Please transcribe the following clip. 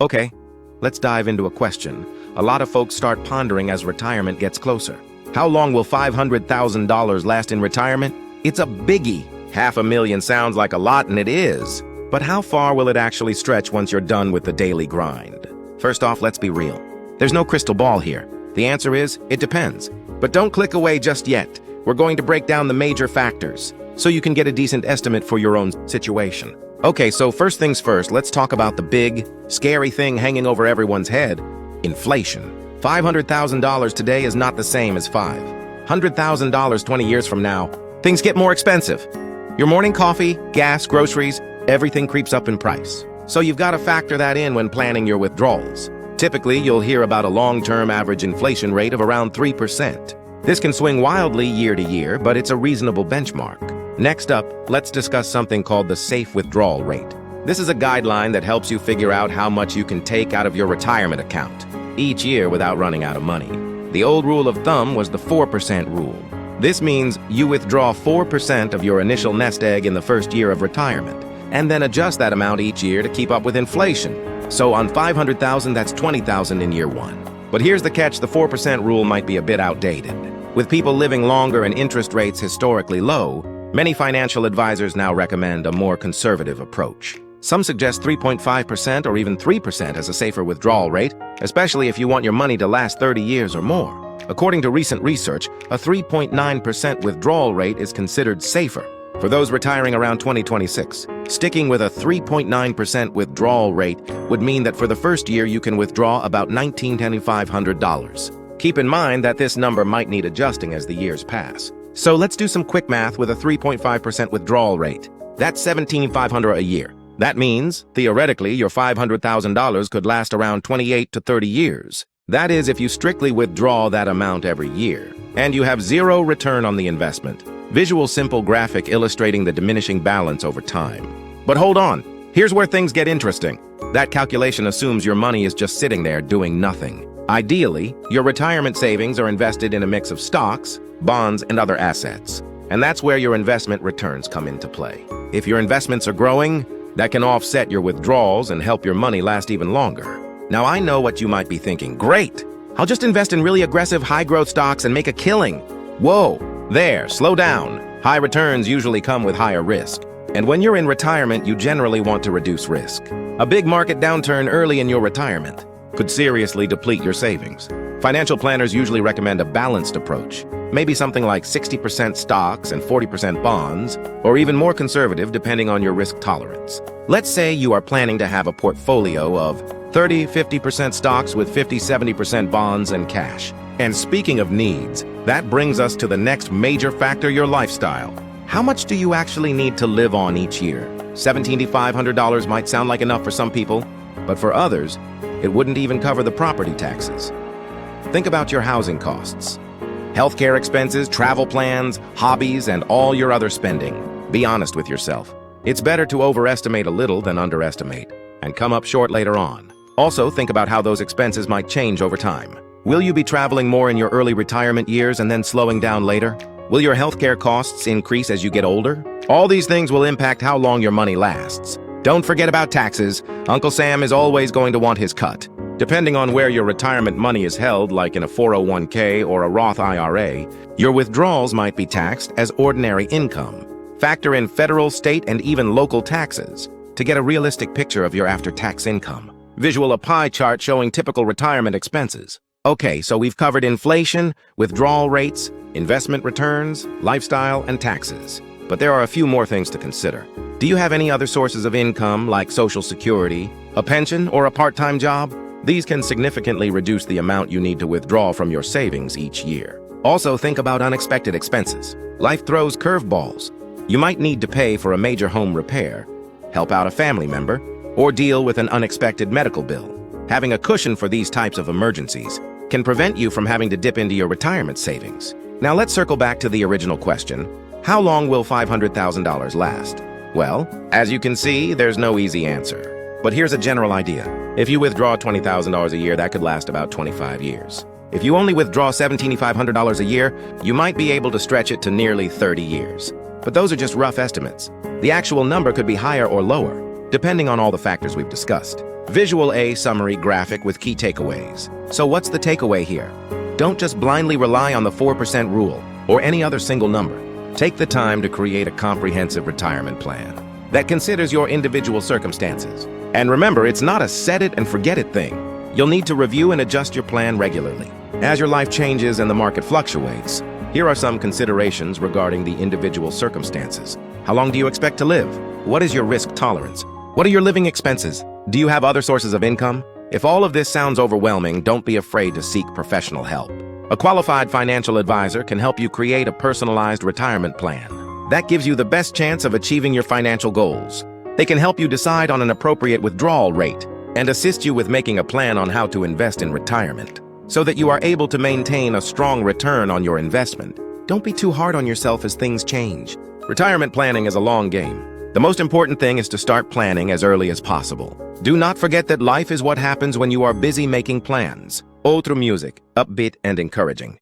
Okay, let's dive into a question a lot of folks start pondering as retirement gets closer. How long will $500,000 last in retirement? It's a biggie. $500,000 sounds like a lot, and it is. But how far will it actually stretch once you're done with the daily grind? First off, let's be real. There's no crystal ball here. The answer is, it depends. But don't click away just yet. We're going to break down the major factors so you can get a decent estimate for your own situation. Okay, so first things first, let's talk about the big, scary thing hanging over everyone's head: inflation. $500,000 today is not the same as $500,000 20 years from now. Things get more expensive. Your morning coffee, gas, groceries, everything creeps up in price. So you've got to factor that in when planning your withdrawals. Typically, you'll hear about a long-term average inflation rate of around 3%. This can swing wildly year to year, but it's a reasonable benchmark. Next up, let's discuss something called the safe withdrawal rate. This is a guideline that helps you figure out how much you can take out of your retirement account each year without running out of money. The old rule of thumb was the 4% rule. This means you withdraw 4% of your initial nest egg in the first year of retirement, and then adjust that amount each year to keep up with inflation. So on $500,000, that's $20,000 in year one. But here's the catch: the 4% rule might be a bit outdated. With people living longer and interest rates historically low, many financial advisors now recommend a more conservative approach. Some suggest 3.5% or even 3% as a safer withdrawal rate, especially if you want your money to last 30 years or more. According to recent research, a 3.9% withdrawal rate is considered safer for those retiring around 2026. Sticking with a 3.9% withdrawal rate would mean that for the first year you can withdraw about $19,500. Keep in mind that this number might need adjusting as the years pass. So let's do some quick math with a 3.5% withdrawal rate. That's $17,500 a year. That means, theoretically, your $500,000 could last around 28 to 30 years. That is, if you strictly withdraw that amount every year, and you have zero return on the investment. Visual simple graphic illustrating the diminishing balance over time. But hold on, here's where things get interesting. That calculation assumes your money is just sitting there doing nothing. Ideally, your retirement savings are invested in a mix of stocks, bonds, and other assets. And that's where your investment returns come into play. If your investments are growing, that can offset your withdrawals and help your money last even longer. Now, I know what you might be thinking. Great! I'll just invest in really aggressive high-growth stocks and make a killing. Whoa! There, slow down. High returns usually come with higher risk. And when you're in retirement, you generally want to reduce risk. A big market downturn early in your retirement could seriously deplete your savings. Financial planners usually recommend a balanced approach, maybe something like 60% stocks and 40% bonds, or even more conservative depending on your risk tolerance. Let's say you are planning to have a portfolio of 30-50% stocks with 50-70% bonds and cash. And speaking of needs, that brings us to the next major factor: your lifestyle. How much do you actually need to live on each year? $17,500 might sound like enough for some people, but for others, it wouldn't even cover the property taxes. Think about your housing costs, healthcare expenses, travel plans, hobbies, and all your other spending. Be honest with yourself. It's better to overestimate a little than underestimate, and come up short later on. Also, think about how those expenses might change over time. Will you be traveling more in your early retirement years and then slowing down later? Will your healthcare costs increase as you get older? All these things will impact how long your money lasts. Don't forget about taxes. Uncle Sam is always going to want his cut. Depending on where your retirement money is held, like in a 401k or a Roth IRA, your withdrawals might be taxed as ordinary income. Factor in federal, state, and even local taxes to get a realistic picture of your after-tax income. Visual a pie chart showing typical retirement expenses. Okay, so we've covered inflation, withdrawal rates, investment returns, lifestyle, and taxes. But there are a few more things to consider. Do you have any other sources of income, like Social Security, a pension, or a part-time job? These can significantly reduce the amount you need to withdraw from your savings each year. Also, think about unexpected expenses. Life throws curveballs. You might need to pay for a major home repair, help out a family member, or deal with an unexpected medical bill. Having a cushion for these types of emergencies can prevent you from having to dip into your retirement savings. Now let's circle back to the original question. How long will $500,000 last? Well, as you can see, there's no easy answer. But here's a general idea. If you withdraw $20,000 a year, that could last about 25 years. If you only withdraw $17,500 a year, you might be able to stretch it to nearly 30 years. But those are just rough estimates. The actual number could be higher or lower, depending on all the factors we've discussed. Visual A summary graphic with key takeaways. So what's the takeaway here? Don't just blindly rely on the 4% rule or any other single number. Take the time to create a comprehensive retirement plan that considers your individual circumstances. And remember, it's not a set it and forget it thing. You'll need to review and adjust your plan regularly. As your life changes and the market fluctuates, here are some considerations regarding the individual circumstances. How long do you expect to live? What is your risk tolerance? What are your living expenses? Do you have other sources of income? If all of this sounds overwhelming, don't be afraid to seek professional help. A qualified financial advisor can help you create a personalized retirement plan that gives you the best chance of achieving your financial goals. They can help you decide on an appropriate withdrawal rate and assist you with making a plan on how to invest in retirement so that you are able to maintain a strong return on your investment. Don't be too hard on yourself as things change. Retirement planning is a long game. The most important thing is to start planning as early as possible. Do not forget that life is what happens when you are busy making plans. Otro music, upbeat and encouraging.